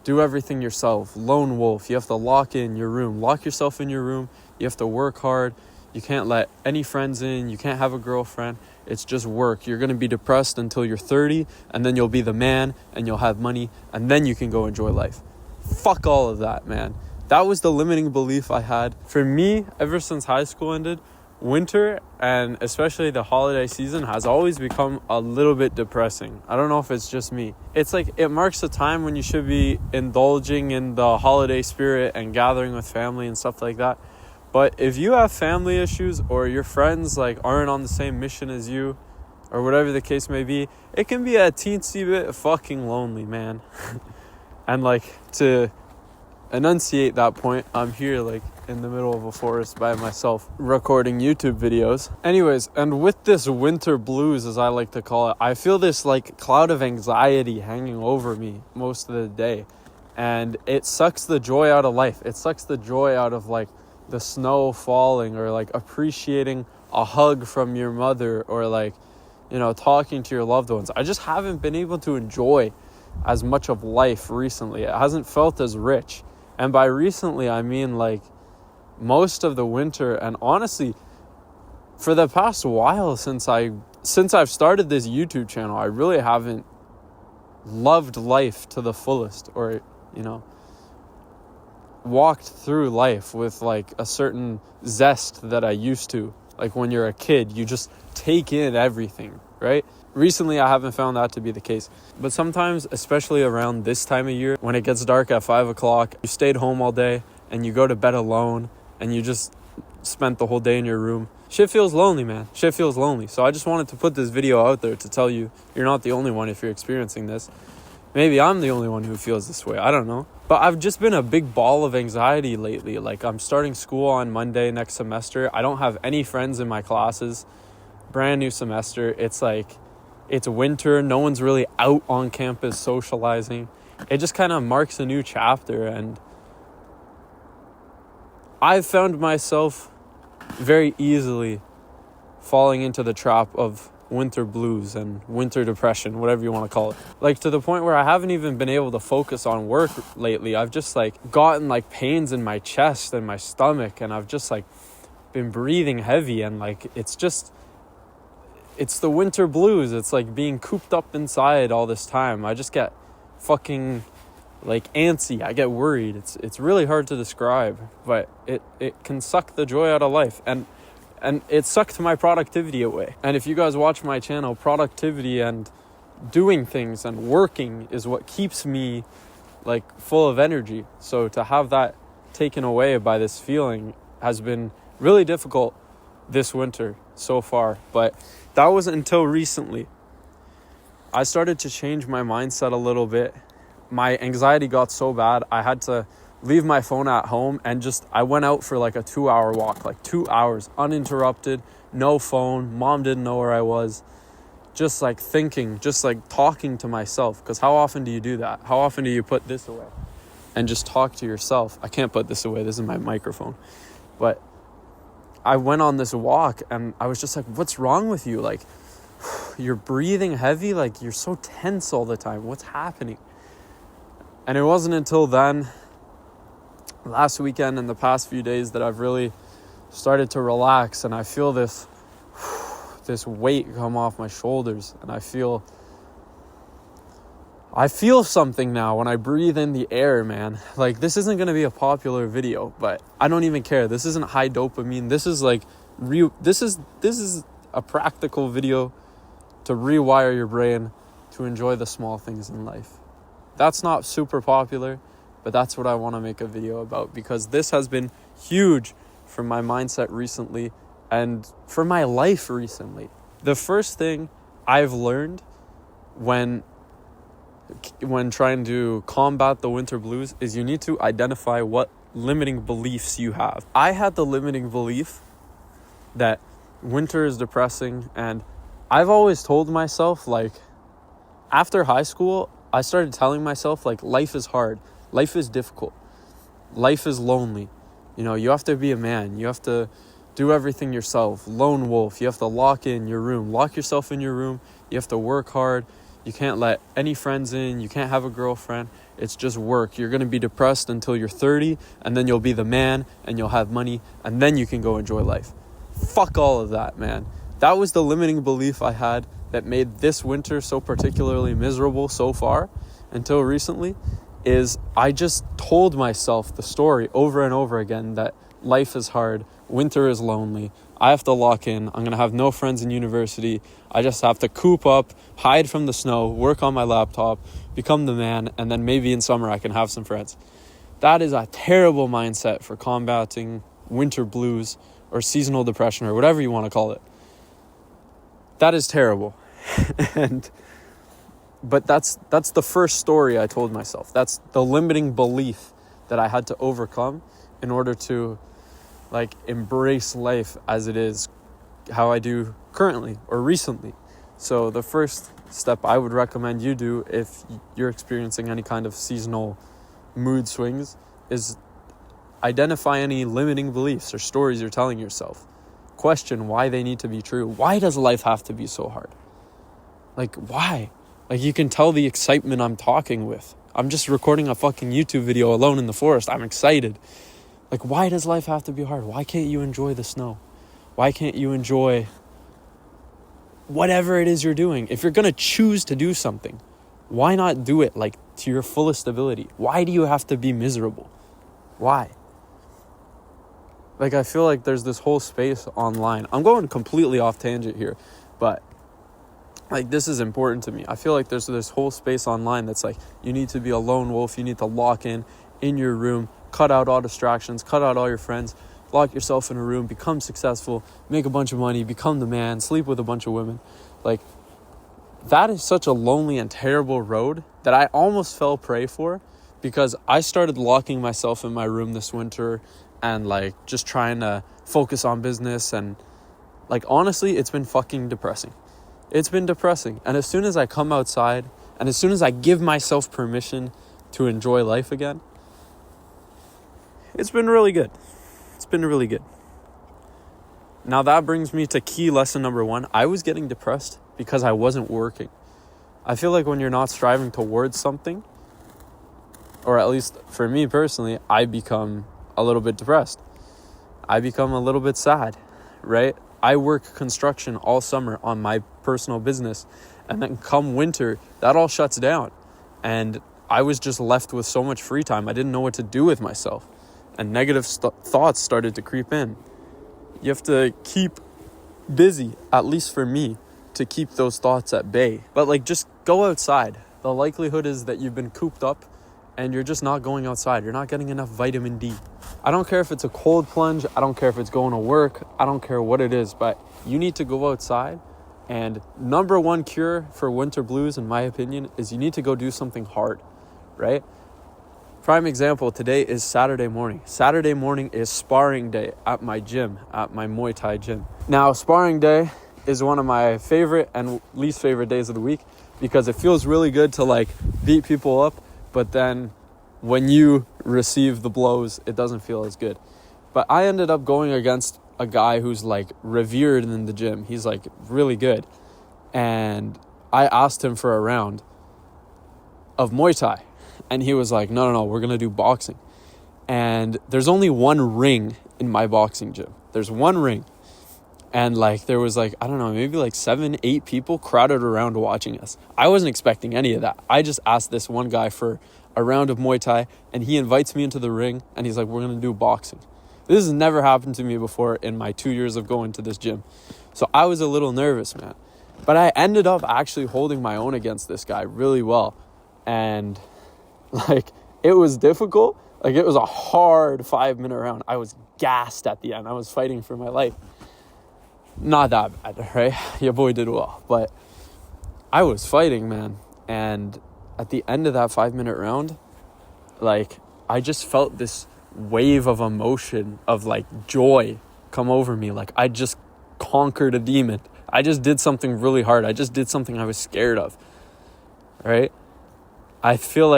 do everything yourself, lone wolf. You have to lock yourself in your room. You have to work hard. You can't let any friends in. You can't have a girlfriend. It's just work. You're going to be depressed until you're 30, and then you'll be the man, and you'll have money, and then you can go enjoy life. Fuck all of that, man. That was the limiting belief I had. For me, ever since high school ended, winter, and especially the holiday season, has always become a little bit depressing. I don't know if it's just me. It's like it marks a time when you should be indulging in the holiday spirit and gathering with family and stuff like that. But if you have family issues, or your friends like aren't on the same mission as you, or whatever the case may be, it can be a teensy bit fucking lonely, man. And like, to enunciate that point, I'm here like in the middle of a forest by myself recording YouTube videos. Anyways, and with this winter blues, as I like to call it, I feel this like cloud of anxiety hanging over me most of the day. And it sucks the joy out of life. It sucks the joy out of like the snow falling, or like appreciating a hug from your mother, or like, you know, talking to your loved ones. I just haven't been able to enjoy as much of life recently. It hasn't felt as rich. And by recently, I mean like most of the winter. And honestly, for the past while since I've started this YouTube channel, I really haven't loved life to the fullest, or, you know, walked through life with like a certain zest that I used to. Like when you're a kid, you just take in everything, right? Recently, I haven't found that to be the case. But sometimes, especially around this time of year, when it gets dark at 5 o'clock, you stayed home all day and you go to bed alone and you just spent the whole day in your room. Shit feels lonely, man. Shit feels lonely. So I just wanted to put this video out there to tell you, you're not the only one if you're experiencing this. Maybe I'm the only one who feels this way. I don't know. But I've just been a big ball of anxiety lately. Like, I'm starting school on Monday next semester. I don't have any friends in my classes. Brand new semester. It's like, it's winter. No one's really out on campus socializing. It just kind of marks a new chapter. And I've found myself very easily falling into the trap of winter blues and winter depression, whatever you want to call it. Like, to the point where I haven't even been able to focus on work lately. I've just like gotten like pains in my chest and my stomach, and I've just like been breathing heavy, and like it's the winter blues. It's like being cooped up inside all this time. I just get fucking like antsy. I get worried. It's really hard to describe, but it can suck the joy out of life. And it sucked my productivity away. And if you guys watch my channel, productivity and doing things and working is what keeps me like full of energy. So to have that taken away by this feeling has been really difficult this winter so far. But that wasn't until recently. I started to change my mindset a little bit. My anxiety got so bad, I had to leave my phone at home, and I went out for like a 2-hour walk, like 2 hours uninterrupted, no phone. Mom didn't know where I was. Just like thinking, just like talking to myself. Because how often do you do that? How often do you put this away and just talk to yourself? I can't put this away. This is my microphone. But I went on this walk and I was just like, what's wrong with you? Like, you're breathing heavy. Like, you're so tense all the time. What's happening? And it wasn't until then, last weekend and the past few days, that I've really started to relax, and I feel this weight come off my shoulders, and I feel something now when I breathe in the air, man. Like, this isn't going to be a popular video, but I don't even care. This isn't high dopamine. This is like this is a practical video to rewire your brain to enjoy the small things in life. That's not super popular, but that's what I want to make a video about, because this has been huge for my mindset recently and for my life recently. The first thing I've learned when trying to combat the winter blues is you need to identify what limiting beliefs you have. I had the limiting belief that winter is depressing, and I've always told myself, like, after high school, I started telling myself, like, life is hard. Life is difficult. Life is lonely. You know, you have to be a man. You have to do everything yourself. Lone wolf. You have to lock yourself in your room. You have to work hard. You can't let any friends in. You can't have a girlfriend. It's just work. You're going to be depressed until you're 30, and then you'll be the man, and you'll have money, and then you can go enjoy life. Fuck all of that, man. That was the limiting belief I had that made this winter so particularly miserable so far until recently, is I just told myself the story over and over again that life is hard, winter is lonely, I have to lock in, I'm going to have no friends in university, I just have to coop up, hide from the snow, work on my laptop, become the man, and then maybe in summer I can have some friends. That is a terrible mindset for combating winter blues or seasonal depression or whatever you want to call it. That is terrible. But that's the first story I told myself. That's the limiting belief that I had to overcome in order to embrace life as it is, how I do currently or recently. So the first step I would recommend you do if you're experiencing any kind of seasonal mood swings is identify any limiting beliefs or stories you're telling yourself. Question why they need to be true. Why does life have to be so hard? Why? You can tell the excitement I'm talking with. I'm just recording a fucking YouTube video alone in the forest. I'm excited. Why does life have to be hard? Why can't you enjoy the snow? Why can't you enjoy whatever it is you're doing? If you're going to choose to do something, why not do it to your fullest ability? Why do you have to be miserable? Why? I feel like there's this whole space online. I'm going completely off tangent here, but this is important to me. I feel like there's this whole space online that's you need to be a lone wolf. You need to lock in your room, cut out all distractions, cut out all your friends, lock yourself in a room, become successful, make a bunch of money, become the man, sleep with a bunch of women. That is such a lonely and terrible road that I almost fell prey for, because I started locking myself in my room this winter and just trying to focus on business, and honestly, it's been fucking depressing. It's been depressing. And as soon as I come outside and as soon as I give myself permission to enjoy life again, it's been really good. It's been really good. Now that brings me to key lesson number 1. I was getting depressed because I wasn't working. I feel like when you're not striving towards something, or at least for me personally, I become a little bit depressed. I become a little bit sad, right? I work construction all summer on my personal business, and then come winter, that all shuts down. And I was just left with so much free time. I didn't know what to do with myself. And negative thoughts started to creep in. You have to keep busy, at least for me, to keep those thoughts at bay. But just go outside. The likelihood is that you've been cooped up and you're just not going outside. You're not getting enough vitamin D. I don't care if it's a cold plunge. I don't care if it's going to work. I don't care what it is, but you need to go outside. And number 1 cure for winter blues, in my opinion, is you need to go do something hard, right? Prime example, today is Saturday morning. Saturday morning is sparring day at my gym, at my Muay Thai gym. Now, sparring day is one of my favorite and least favorite days of the week, because it feels really good to beat people up, but then when you receive the blows, it doesn't feel as good. But I ended up going against a guy who's revered in the gym. He's really good. And I asked him for a round of Muay Thai. And he was like, no, we're going to do boxing. And there's only one ring in my boxing gym. There's one ring. And there was I don't know, maybe 7-8 people crowded around watching us. I wasn't expecting any of that. I just asked this one guy for a round of Muay Thai, and he invites me into the ring, and he's like, we're going to do boxing. This has never happened to me before in my 2 years of going to this gym. So I was a little nervous, man. But I ended up actually holding my own against this guy really well. And it was difficult. It was a hard 5-minute round. I was gassed at the end. I was fighting for my life. Not that bad, right? Your boy did well. But I was fighting, man. And at the end of that 5-minute round, I just felt this wave of emotion of joy come over me. I just conquered a demon. I just did something really hard. I just did something I was scared of, right? I feel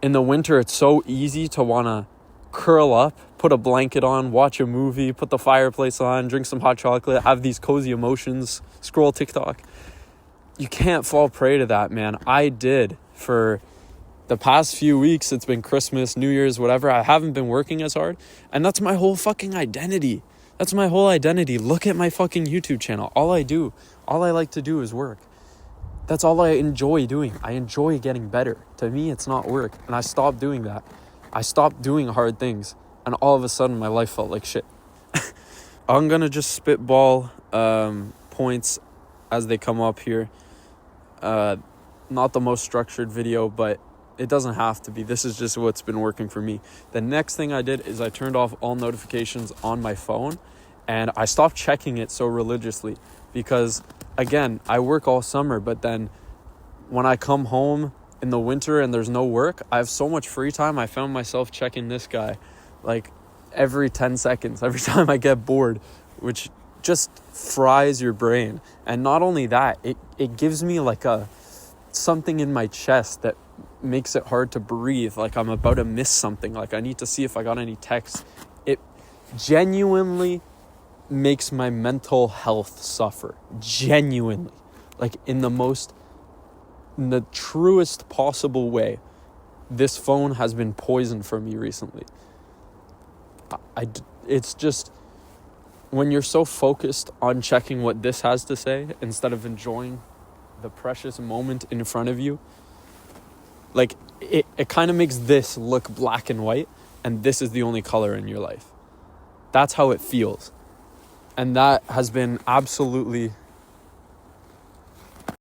in the winter, it's so easy to want to curl up, put a blanket on, watch a movie, put the fireplace on, drink some hot chocolate, have these cozy emotions, scroll TikTok. You can't fall prey to that, man. I did for The past few weeks, it's been Christmas, New Year's, whatever. I haven't been working as hard. And that's my whole fucking identity. That's my whole identity. Look at my fucking YouTube channel. All I like to do is work. That's all I enjoy doing. I enjoy getting better. To me, it's not work. And I stopped doing that. I stopped doing hard things. And all of a sudden, my life felt like shit. I'm going to just spitball points as they come up here. Not the most structured video, but it doesn't have to be. This is just what's been working for me. The next thing I did is I turned off all notifications on my phone, and I stopped checking it so religiously because, again, I work all summer, but then when I come home in the winter and there's no work, I have so much free time. I found myself checking this guy like every 10 seconds, every time I get bored, which just fries your brain. And not only that, it gives me like something in my chest that makes it hard to breathe, like I'm about to miss something, like I need to see if I got any texts. It genuinely makes my mental health suffer. Genuinely. Like in the truest possible way. This phone has been poisoned for me recently. It's just, when you're so focused on checking what this has to say instead of enjoying the precious moment in front of you, like it kind of makes this look black and white, and this is the only color in your life. That's how it feels. And that has been absolutely